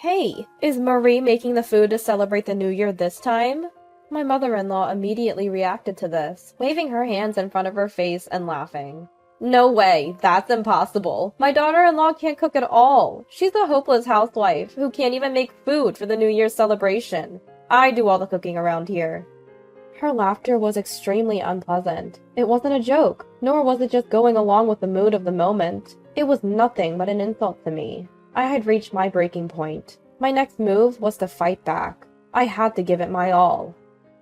Hey, is Marie making the food to celebrate the new year this time? My mother-in-law immediately reacted to this, waving her hands in front of her face and laughing. No way, that's impossible. My daughter-in-law can't cook at all. She's a hopeless housewife who can't even make food for the New Year's celebration. I do all the cooking around here. Her laughter was extremely unpleasant. It wasn't a joke, nor was it just going along with the mood of the moment. It was nothing but an insult to me. I had reached my breaking point. My next move was to fight back. I had to give it my all.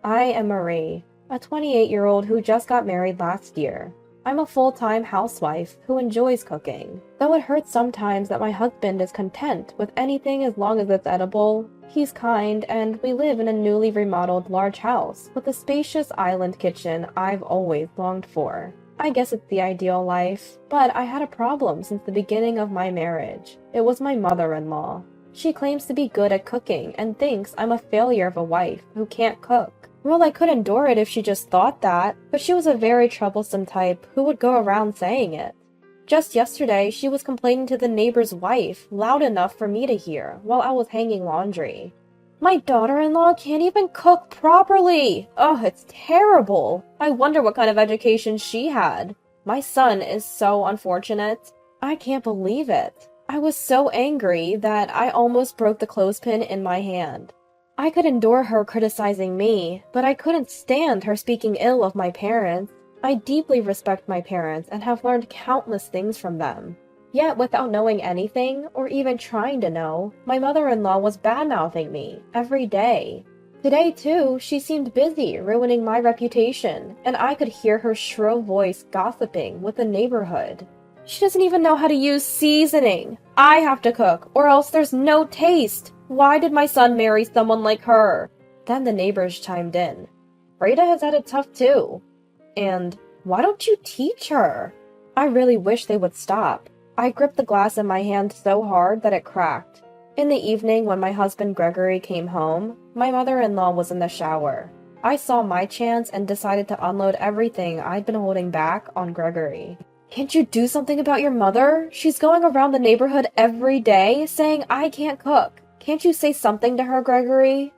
I am Marie, a 28-year-old who just got married last year. I'm a full-time housewife who enjoys cooking. Though it hurts sometimes that my husband is content with anything as long as it's edible, he's kind, and we live in a newly remodeled large house with a spacious island kitchen I've always longed for. I guess it's the ideal life, but I had a problem since the beginning of my marriage. It was my mother-in-law. She claims to be good at cooking and thinks I'm a failure of a wife who can't cook. Well, I could endure it if she just thought that, but she was a very troublesome type who would go around saying it. Just yesterday, she was complaining to the neighbor's wife, loud enough for me to hear, while I was hanging laundry. My daughter-in-law can't even cook properly! Ugh, it's terrible! I wonder what kind of education she had. My son is so unfortunate. I can't believe it. I was so angry that I almost broke the clothespin in my hand. I could endure her criticizing me, but I couldn't stand her speaking ill of my parents. I deeply respect my parents and have learned countless things from them. Yet, without knowing anything, or even trying to know, my mother-in-law was bad-mouthing me every day. Today, too, she seemed busy ruining my reputation, and I could hear her shrill voice gossiping with the neighborhood. She doesn't even know how to use seasoning. I have to cook, or else there's no taste. Why did my son marry someone like her? Then the neighbors chimed in. Freda has had it tough too. And why don't you teach her? I really wish they would stop. I gripped the glass in my hand so hard that it cracked. In the evening, when my husband Gregory came home, my mother-in-law was in the shower. I saw my chance and decided to unload everything I'd been holding back on Gregory. Can't you do something about your mother? She's going around the neighborhood every day saying I can't cook. Can't you say something to her, Gregory?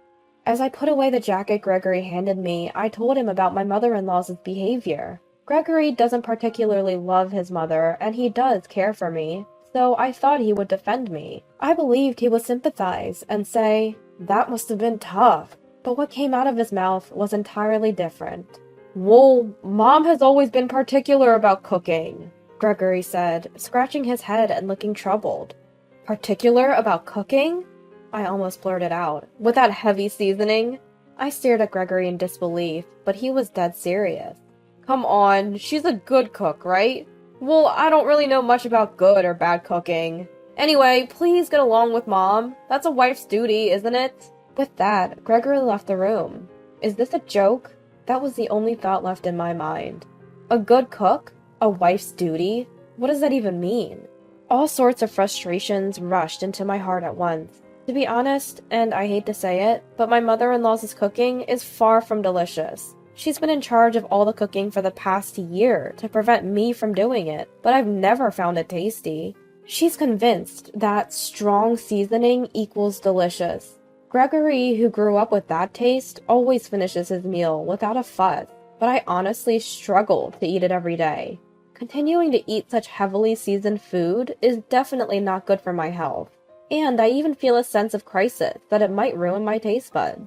As I put away the jacket Gregory handed me, I told him about my mother-in-law's behavior. Gregory doesn't particularly love his mother, and he does care for me, so I thought he would defend me. I believed he would sympathize and say, "That must have been tough." But what came out of his mouth was entirely different. "Well, Mom has always been particular about cooking," Gregory said, scratching his head and looking troubled. "Particular about cooking?" I almost blurted out. "With that heavy seasoning?" I stared at Gregory in disbelief, but he was dead serious. "Come on, she's a good cook, right?" "Well, I don't really know much about good or bad cooking. Anyway, please get along with Mom. That's a wife's duty, isn't it?" With that, Gregory left the room. Is this a joke? That was the only thought left in my mind. A good cook? A wife's duty? What does that even mean? All sorts of frustrations rushed into my heart at once. To be honest, and I hate to say it, but my mother-in-law's cooking is far from delicious. She's been in charge of all the cooking for the past year to prevent me from doing it, but I've never found it tasty. She's convinced that strong seasoning equals delicious. Gregory, who grew up with that taste, always finishes his meal without a fuss, but I honestly struggle to eat it every day. Continuing to eat such heavily seasoned food is definitely not good for my health. And I even feel a sense of crisis that it might ruin my taste buds.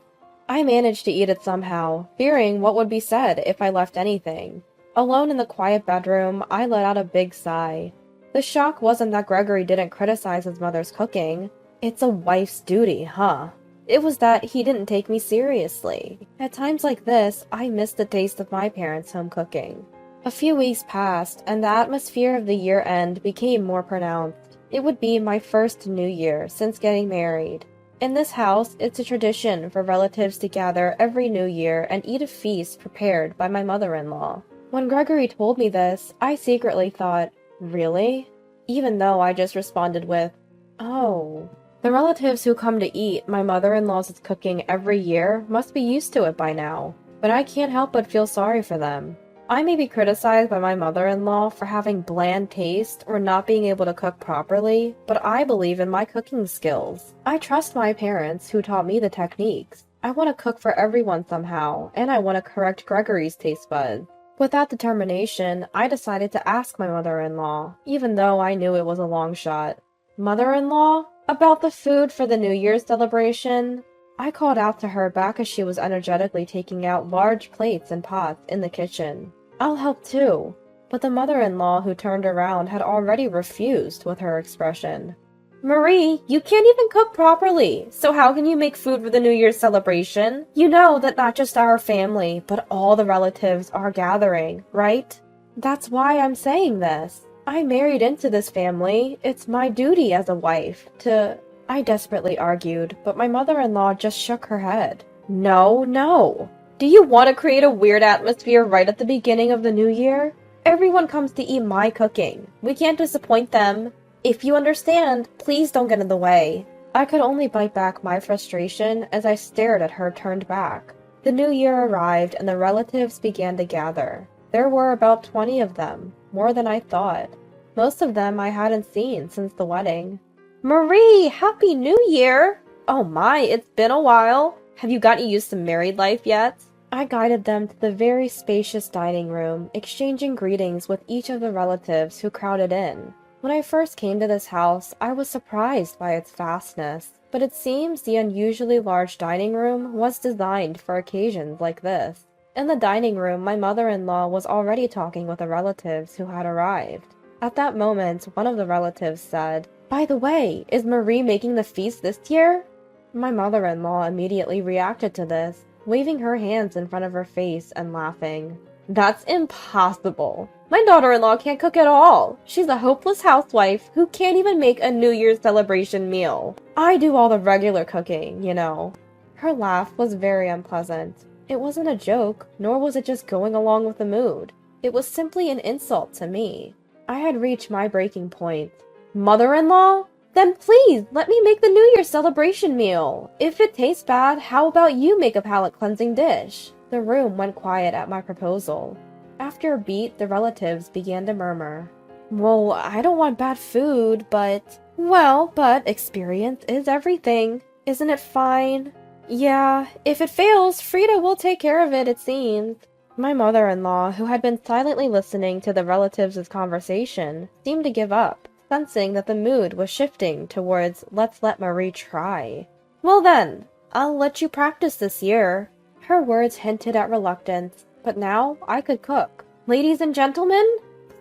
I managed to eat it somehow, fearing what would be said if I left anything. Alone in the quiet bedroom, I let out a big sigh. The shock wasn't that Gregory didn't criticize his mother's cooking. It's a wife's duty, huh? It was that he didn't take me seriously. At times like this, I miss the taste of my parents' home cooking. A few weeks passed, and the atmosphere of the year-end became more pronounced. It would be my first New Year since getting married. In this house, it's a tradition for relatives to gather every New Year and eat a feast prepared by my mother-in-law. When Gregory told me this, I secretly thought, really? Even though I just responded with, oh. The relatives who come to eat my mother-in-law's cooking every year must be used to it by now, but I can't help but feel sorry for them. I may be criticized by my mother-in-law for having bland taste or not being able to cook properly, but I believe in my cooking skills. I trust my parents who taught me the techniques. I want to cook for everyone somehow, and I want to correct Gregory's taste buds. With that determination, I decided to ask my mother-in-law, even though I knew it was a long shot. "Mother-in-law? About the food for the New Year's celebration?" I called out to her back as she was energetically taking out large plates and pots in the kitchen. "I'll help too." But the mother-in-law who turned around had already refused with her expression. "Marie, you can't even cook properly, so how can you make food for the New Year's celebration? You know that not just our family, but all the relatives are gathering, right?" "That's why I'm saying this. I married into this family. It's my duty as a wife to—" I desperately argued, but my mother-in-law just shook her head. "No, no. Do you want to create a weird atmosphere right at the beginning of the new year? Everyone comes to eat my cooking. We can't disappoint them. If you understand, please don't get in the way." I could only bite back my frustration as I stared at her turned back. The new year arrived and the relatives began to gather. There were about 20 of them, more than I thought. Most of them I hadn't seen since the wedding. "Marie, Happy New Year!" "Oh my, it's been a while. Have you gotten used to married life yet?" I guided them to the very spacious dining room, exchanging greetings with each of the relatives who crowded in. When I first came to this house, I was surprised by its vastness, but it seems the unusually large dining room was designed for occasions like this. In the dining room, my mother-in-law was already talking with the relatives who had arrived. At that moment, one of the relatives said, "By the way, is Marie making the feast this year?" My mother-in-law immediately reacted to this, waving her hands in front of her face and laughing. "That's impossible. My daughter-in-law can't cook at all. She's a hopeless housewife who can't even make a New Year's celebration meal. I do all the regular cooking, you know." Her laugh was very unpleasant. It wasn't a joke, nor was it just going along with the mood. It was simply an insult to me. I had reached my breaking point. "Mother-in-law? Then please, let me make the New Year's celebration meal. If it tastes bad, how about you make a palate-cleansing dish?" The room went quiet at my proposal. After a beat, the relatives began to murmur. "Well, I don't want bad food, but—" "Well, but experience is everything. Isn't it fine?" "Yeah, if it fails, Frida will take care of it, it seems." My mother-in-law, who had been silently listening to the relatives' conversation, seemed to give up, sensing that the mood was shifting towards "let's let Marie try." "Well then, I'll let you practice this year." Her words hinted at reluctance, but now I could cook. "Ladies and gentlemen,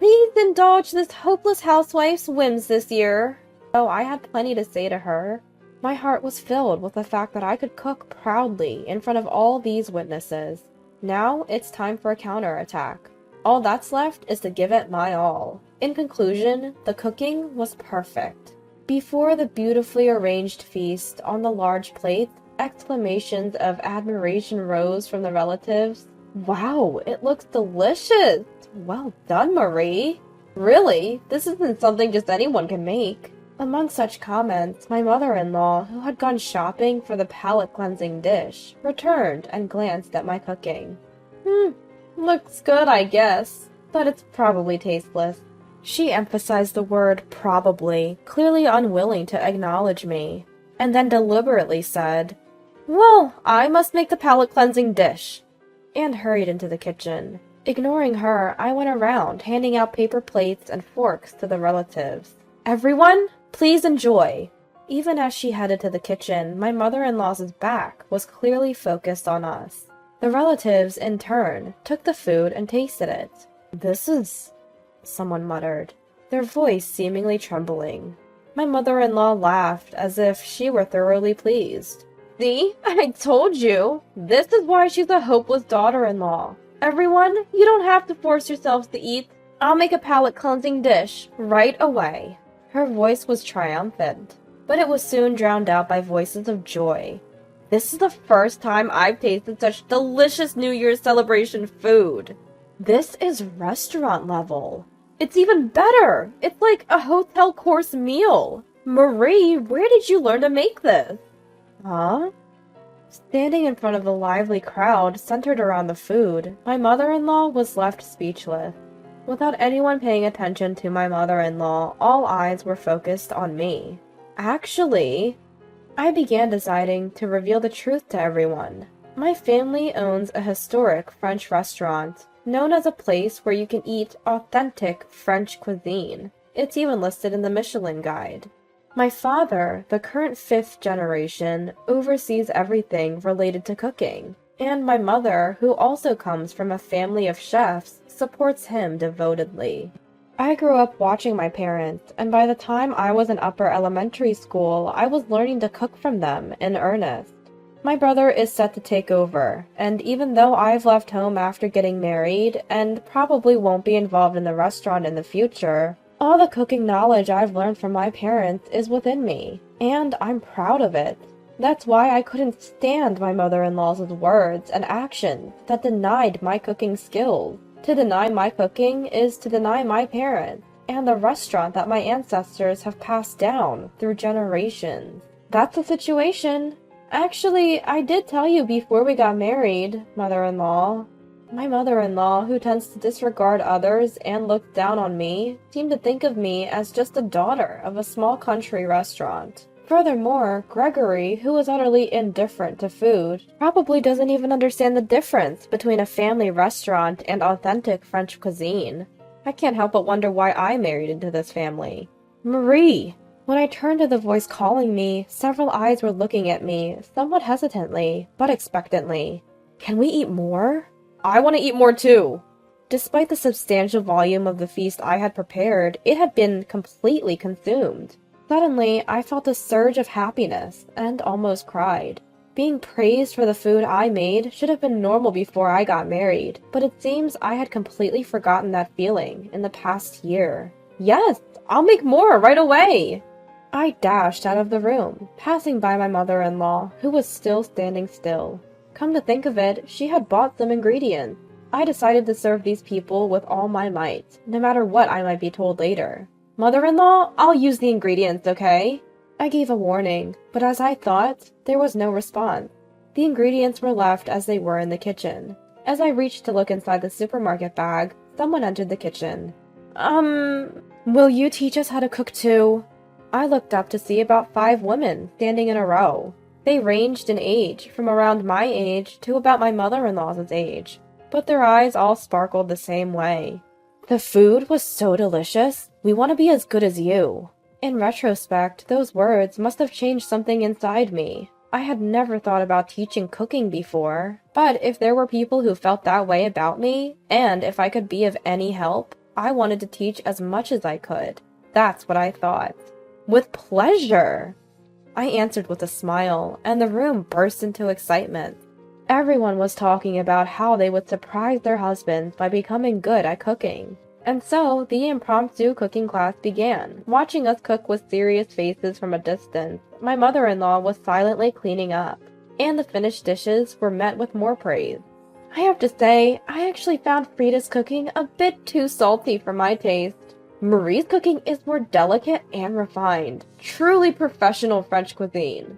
please indulge this hopeless housewife's whims this year." Oh, I had plenty to say to her. My heart was filled with the fact that I could cook proudly in front of all these witnesses. Now it's time for a counterattack. All that's left is to give it my all. In conclusion, the cooking was perfect. Before the beautifully arranged feast on the large plate, exclamations of admiration rose from the relatives. "Wow, it looks delicious! Well done, Marie! Really, this isn't something just anyone can make." Among such comments, my mother-in-law, who had gone shopping for the palate-cleansing dish, returned and glanced at my cooking. Looks good, I guess, but it's probably tasteless." She emphasized the word probably, clearly unwilling to acknowledge me, and then deliberately said, "Well, I must make the palate-cleansing dish," and hurried into the kitchen. Ignoring her, I went around, handing out paper plates and forks to the relatives. "Everyone, please enjoy." Even as she headed to the kitchen, my mother-in-law's back was clearly focused on us. The relatives, in turn, took the food and tasted it. "This is—" someone muttered, their voice seemingly trembling. My mother-in-law laughed as if she were thoroughly pleased. "See? I told you! This is why she's a hopeless daughter-in-law. Everyone, you don't have to force yourselves to eat. I'll make a palate-cleansing dish right away." Her voice was triumphant, but it was soon drowned out by voices of joy. "This is the first time I've tasted such delicious New Year's celebration food. This is restaurant level. It's even better. It's like a hotel course meal. Marie, where did you learn to make this?" "Huh?" Standing in front of the lively crowd centered around the food, my mother-in-law was left speechless. Without anyone paying attention to my mother-in-law, all eyes were focused on me. Actually, I began deciding to reveal the truth to everyone. My family owns a historic French restaurant, known as a place where you can eat authentic French cuisine. It's even listed in the Michelin Guide. My father, the current 5th generation, oversees everything related to cooking, and my mother, who also comes from a family of chefs, supports him devotedly. I grew up watching my parents, and by the time I was in upper elementary school, I was learning to cook from them in earnest. My brother is set to take over, and even though I've left home after getting married, and probably won't be involved in the restaurant in the future, all the cooking knowledge I've learned from my parents is within me, and I'm proud of it. That's why I couldn't stand my mother-in-law's words and actions that denied my cooking skills. To deny my cooking is to deny my parents, and the restaurant that my ancestors have passed down through generations. That's the situation. Actually, I did tell you before we got married, mother-in-law. My mother-in-law, who tends to disregard others and look down on me, seemed to think of me as just a daughter of a small country restaurant. Furthermore, Gregory, who is utterly indifferent to food, probably doesn't even understand the difference between a family restaurant and authentic French cuisine. I can't help but wonder why I married into this family. Marie! When I turned to the voice calling me, several eyes were looking at me, somewhat hesitantly, but expectantly. Can we eat more? I want to eat more too! Despite the substantial volume of the feast I had prepared, it had been completely consumed. Suddenly, I felt a surge of happiness, and almost cried. Being praised for the food I made should have been normal before I got married, but it seems I had completely forgotten that feeling in the past year. Yes, I'll make more right away! I dashed out of the room, passing by my mother-in-law, who was still standing still. Come to think of it, she had bought some ingredients. I decided to serve these people with all my might, no matter what I might be told later. Mother-in-law, I'll use the ingredients, okay? I gave a warning, but as I thought, there was no response. The ingredients were left as they were in the kitchen. As I reached to look inside the supermarket bag, someone entered the kitchen. Will you teach us how to cook too? I looked up to see about 5 women standing in a row. They ranged in age, from around my age to about my mother-in-law's age, but their eyes all sparkled the same way. The food was so delicious. We want to be as good as you. In retrospect, those words must have changed something inside me. I had never thought about teaching cooking before, but if there were people who felt that way about me, and if I could be of any help, I wanted to teach as much as I could. That's what I thought. With pleasure! I answered with a smile, and the room burst into excitement. Everyone was talking about how they would surprise their husbands by becoming good at cooking. And so, the impromptu cooking class began. Watching us cook with serious faces from a distance, my mother-in-law was silently cleaning up, and the finished dishes were met with more praise. I have to say, I actually found Frida's cooking a bit too salty for my taste. Marie's cooking is more delicate and refined, truly professional French cuisine.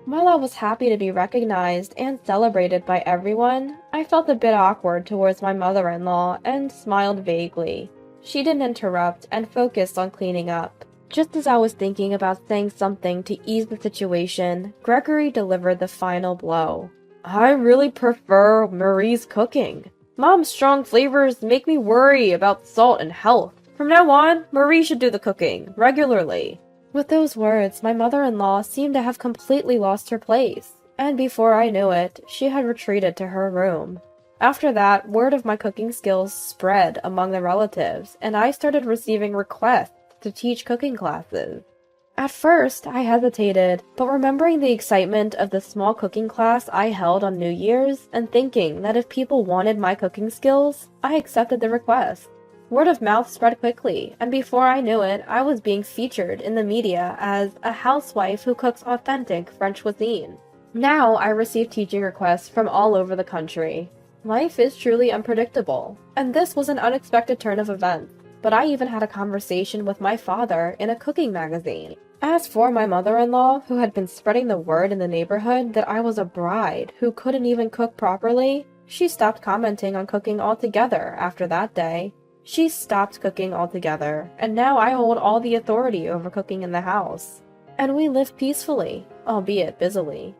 While I was happy to be recognized and celebrated by everyone, I felt a bit awkward towards my mother-in-law and smiled vaguely. She didn't interrupt and focused on cleaning up. Just as I was thinking about saying something to ease the situation, Gregory delivered the final blow. I really prefer Marie's cooking. Mom's strong flavors make me worry about salt and health. From now on, Marie should do the cooking, regularly. With those words, my mother-in-law seemed to have completely lost her place, and before I knew it, she had retreated to her room. After that, word of my cooking skills spread among the relatives, and I started receiving requests to teach cooking classes. At first, I hesitated, but remembering the excitement of the small cooking class I held on New Year's, and thinking that if people wanted my cooking skills, I accepted the request. Word of mouth spread quickly, and before I knew it, I was being featured in the media as a housewife who cooks authentic French cuisine. Now I receive teaching requests from all over the country. Life is truly unpredictable, and this was an unexpected turn of events, but I even had a conversation with my father in a cooking magazine. As for my mother-in-law, who had been spreading the word in the neighborhood that I was a bride who couldn't even cook properly, she stopped commenting on cooking altogether after that day. She stopped cooking altogether, and now I hold all the authority over cooking in the house. And we live peacefully, albeit busily.